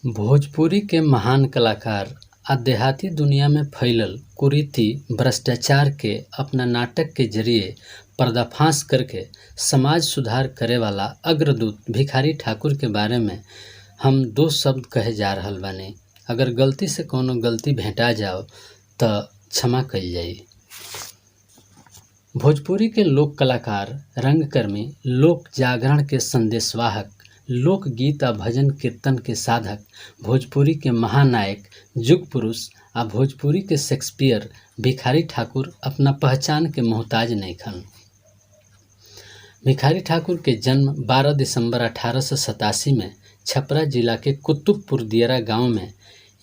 भोजपुरी के महान कलाकार आ देहाती दुनिया में फैलल कुरीति भ्रष्टाचार के अपना नाटक के जरिए पर्दाफाश करके समाज सुधार करे वाला अग्रदूत भिखारी ठाकुर के बारे में हम दो शब्द कहे जा रहल बानी। अगर गलती से कोनो गलती भेटा जाओ त क्षमा कइल जाई। भोजपुरी के लोक कलाकार, रंगकर्मी, लोक जागरण के संदेशवाहक, लोकगीत आ भजन कीर्तन के साधक, भोजपुरी के महानायक, युग पुरुष आ भोजपुरी के शेक्सपियर भिखारी ठाकुर अपना पहचान के मोहताज नइखन। भिखारी ठाकुर के जन्म 12 दिसंबर 1887 में छपरा जिला के कुतुबपुर दियारा गांव में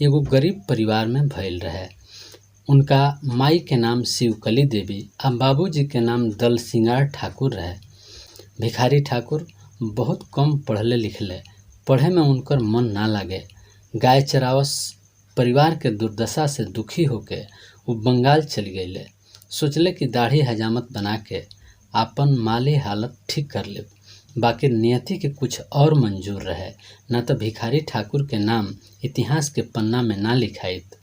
एगो गरीब परिवार में भइल रहे। उनका माई के नाम शिवकली देवी आ बाबूजी के नाम दल सिंगार ठाकुर रहे। भिखारी ठाकुर बहुत कम पढ़ले लिखले, पढ़े में उनकर मन ना लागे। गाय चरावस परिवार के दुर्दशा से दुखी होके वो बंगाल चली गईले। सोचले कि दाढ़ी हजामत बना के आपन माली हालत ठीक कर ले, बाकी नियति के कुछ और मंजूर रहे, न तो भिखारी ठाकुर के नाम इतिहास के पन्ना में ना लिखाइत।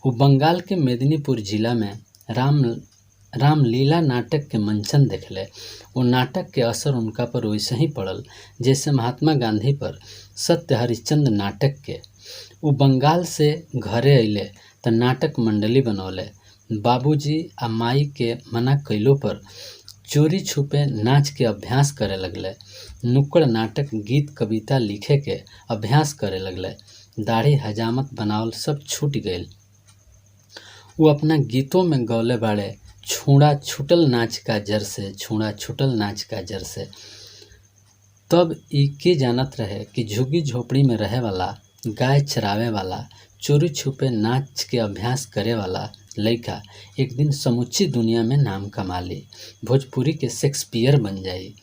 वो बंगाल के मेदिनीपुर जिला में रामलीला नाटक के मंचन देखले। वो नाटक के असर उनका पर वैसे ही पड़ल जैसे महात्मा गांधी पर सत्य हरिश्चंद्र नाटक के। वो बंगाल से घरे अइले त नाटक मंडली बनौले। बाबूजी आ माई के मना कइलो पर चोरी छुपे नाच के अभ्यास करे लगले। नुक्कड़ नाटक, गीत, कविता लिखे के अभ्यास करे लगले। दाढ़ी हजामत बनावल सब छूट गईल। वो अपना गीतों में गौले बाड़े, छूड़ा छूटल नाच का जर से, छूड़ा छूटल नाच का जर से। तब ई के जानत रहे कि झुग्गी झोपड़ी में रहे वाला, गाय चरावे वाला, चोरी छुपे नाच के अभ्यास करे वाला लइका एक दिन समूची दुनिया में नाम कमा ली, भोजपुरी के शेक्सपियर बन जाई।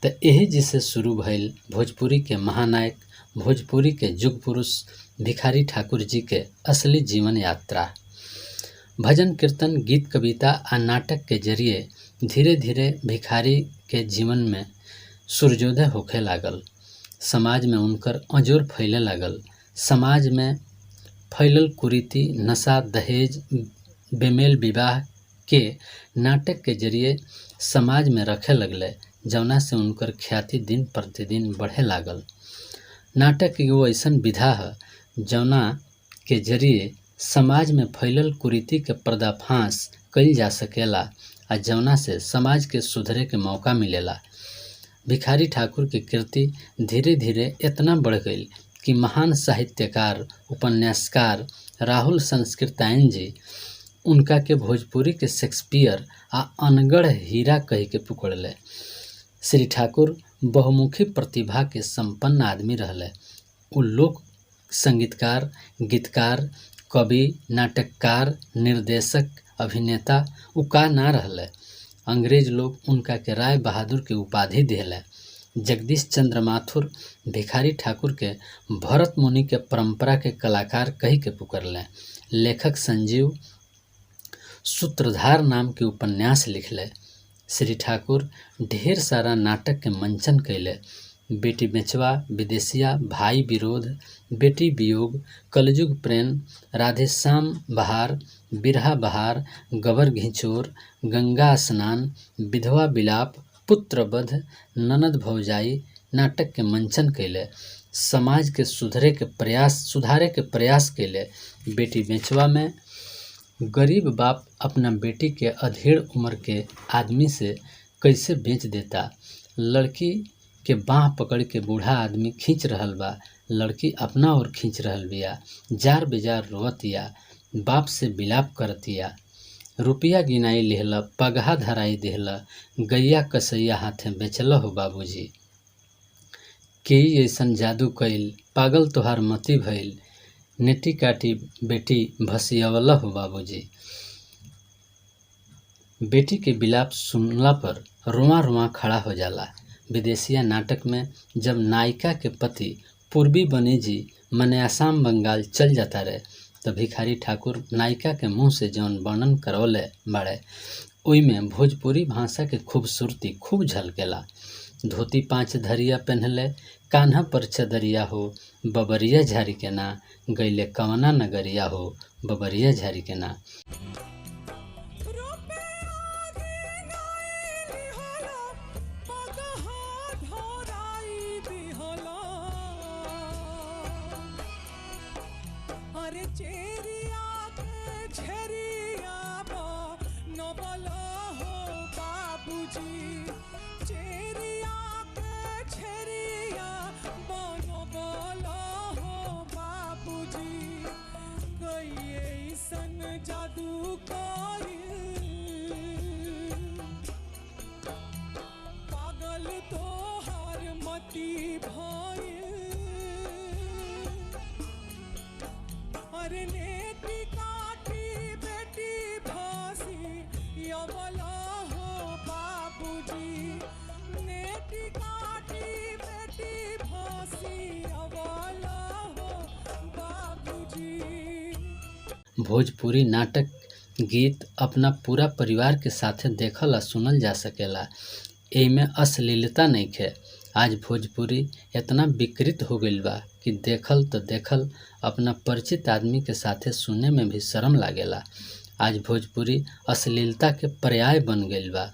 त यही जिसे शुरू भइल भोजपुरी के महानायक, भोजपुरी के युग पुरुष भिखारी ठाकुर जी के असली जीवन यात्रा। भजन कीर्तन, गीत, कविता आ नाटक के जरिए धीरे धीरे भिखारी के जीवन में सूर्योदय होखे लागल। समाज में उनकर अजोर फैले लागल। समाज में फैलल कुरीति, नशा, दहेज, बेमेल विवाह के नाटक के जरिए समाज में रखे लगले, जौना से उनकर ख्याति दिन प्रतिदिन बढ़े लागल। नाटक एगो ऐसन विधा है जौना के जरिए समाज में फैलल कुरीति के पर्दाफाश कइल जा सकेला आ जौना से समाज के सुधरे के मौका मिलेला। भिखारी ठाकुर की कीर्ति धीरे धीरे इतना बढ़ गई कि महान साहित्यकार, उपन्यासकार राहुल संस्कृतायन जी उनका के भोजपुरी के शेक्सपियर आ अनगढ़ हीरा कही के पुकड़ले। श्री ठाकुर बहुमुखी प्रतिभा के संपन्न आदमी रहले। उ लोक संगीतकार, गीतकार, कवि, नाटककार, निर्देशक, अभिनेता उ का ना रहले। अंग्रेज लोग उनका के राय बहादुर के उपाधि दिले। जगदीश चंद्र माथुर भिखारी ठाकुर के भरत मुनि के परंपरा के कलाकार कही के पुकरले। लेखक संजीव सूत्रधार नाम के उपन्यास लिखले। श्री ठाकुर ढेर सारा नाटक के मंचन कैले। बेटी बेचवा, विदेशिया, भाई विरोध, बेटी वियोग, कलयुग प्रेम, राधेश्याम बहार, बिरहा बहार, गबर घिंचोर, गंगा स्नान, विधवा विलाप, पुत्रवध, ननद भौजाई नाटक के मंचन कैले। समाज के सुधारे के प्रयास कैले। बेटी बेचवा में गरीब बाप अपना बेटी के अधेड़ उम्र के आदमी से कैसे बेच देता। लड़की के बाह पकड़ के बूढ़ा आदमी खींच रहल बा, लड़की अपना ओर खींच रहल बिया। जार बेजार रोवतिया, बाप से विलाप करतिया। रुपया गिनाई लिहला, पगहा धराई देहला, गैया कसैया हाथे बेचल हो बाबूजी। केई ऐसन जादू कइल, पागल तोहार मती भइल, नेटी काटी बेटी भसियवल हो बाबूजी। बेटी के विलाप सुनला पर रुआ रुआ खड़ा हो जाला। विदेशिया नाटक में जब नायिका के पति पूर्वी बनी जी मने आसाम बंगाल चल जाता रहे, तो भिखारी ठाकुर नायिका के मुंह से जौन वर्णन करौले बाड़े, ओई में भोजपुरी भाषा के खूबसूरती खूब झलकेला। धोती 5 धरिया पहनले, कान्हा पर चदरिया हो, बबरिया झारी के ना, गईले कवना नगरिया हो, बबरिया झारी के ना। अरे चेरिया के झेरिया नबला हो बाबूजी, चेरिया के झेरिया नबला हो बाबूजी, कई ऐसन जादू कइल, पागल तोहार मती भइल। अरे नेटी काटी बेटी फांसी अवला हो बाबूजी, नेटी काटी बेटी फांसी अवला हो बाबूजी। भोजपुरी नाटक गीत अपना पूरा परिवार के साथे देखल आ सुनल जा सकेला। एमे अश्लीलता नइखे। आज भोजपुरी इतना विकृत हो गईल बा कि देखल तो देखल, अपना परिचित आदमी के साथे सुने में भी शर्म लागेला। आज भोजपुरी अश्लीलता के पर्याय बन गईल बा।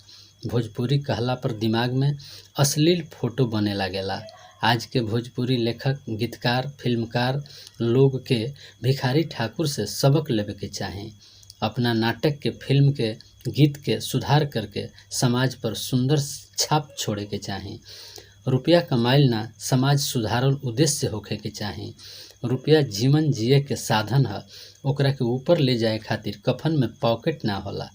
भोजपुरी कहला पर दिमाग में अश्लील फोटो बने लागेला। आज के भोजपुरी लेखक, गीतकार, फिल्मकार लोग के भिखारी ठाकुर से सबक लेवे के चाही। अपना नाटक के, फिल्म के, गीत के सुधार करके समाज पर सुंदर छाप छोड़े के चाही। रुपया कमाइल ना, समाज सुधारल उद्देश्य होखे के चाही। रुपया जीवन जिए के साधन है, ओकरा के ऊपर ले जाए खातिर कफन में पॉकेट ना होला।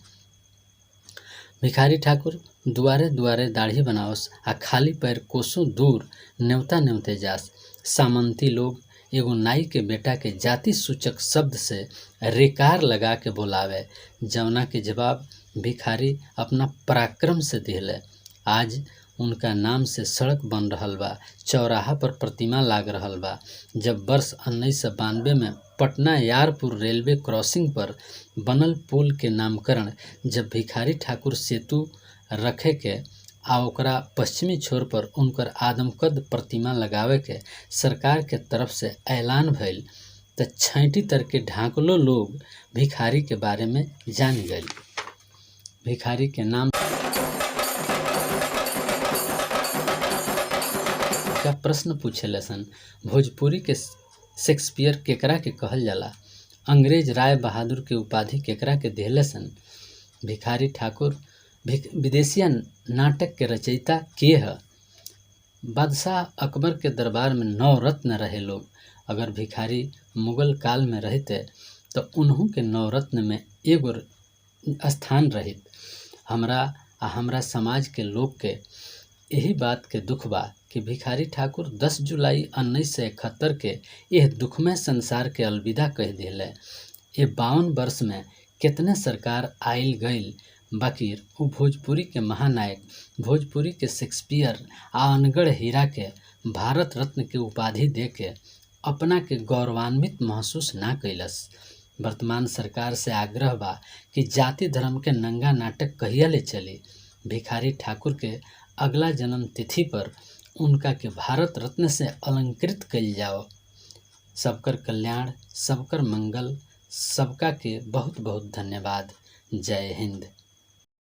भिखारी ठाकुर दुआरे दुआरे दाढ़ी बनावस आ खाली पैर कोसों दूर न्योता न्योते जास। सामंती लोग एगो नाई के बेटा के जाति सूचक शब्द से रेकार लगा के बोलावे, जवना के जवाब भिखारी अपना पराक्रम से दिले। आज उनका नाम से सड़क बन रहल बा, चौराहा पर प्रतिमा लाग रहल बा। जब वर्ष 1992 में पटना यारपुर रेलवे क्रॉसिंग पर बनल पुल के नामकरण जब भिखारी ठाकुर सेतु रखे के आ ओकरा पश्चिमी छोर पर उनकर आदमकद प्रतिमा लगावे के सरकार के तरफ से ऐलान भइल, त छैंटी तर के ढाकलो लोग भिखारी के बारे में जान गए। भिखारी के नाम का प्रश्न पूछे लसन, भोजपुरी के शेक्सपियर केकरा के कहल जाला? अंग्रेज राय बहादुर के उपाधि केकरा के देहले सन? भिखारी ठाकुर विदेशिया नाटक के रचयिता के है? बादशाह अकबर के दरबार में 9 रत्न रहे लोग। अगर भिखारी मुगल काल में रहते तो उन्हों के 9 रत्न में एगो स्थान रहित। हमरा समाज के लोग के यही बात के दुख बा कि भिखारी ठाकुर 10 जुलाई 1971 के यह दुखमय संसार के अलविदा कह दिले। ये 52 वर्ष में कितने सरकार आइल गईल, बाकी वो भोजपुरी के महानायक, भोजपुरी के शेक्सपियर आ अनगढ़ हीरा के भारत रत्न के उपाधि दे के अपना के गौरवान्वित महसूस ना कैलस। वर्तमान सरकार से आग्रह बा कि जाति धर्म के नंगा नाटक कहिया ले चली। भिखारी ठाकुर के अगला जन्म तिथि पर उनका के भारत रत्न से अलंकृत कइल जाओ। सबकर कल्याण, सबकर मंगल, सबका के बहुत बहुत धन्यवाद। जय हिंद।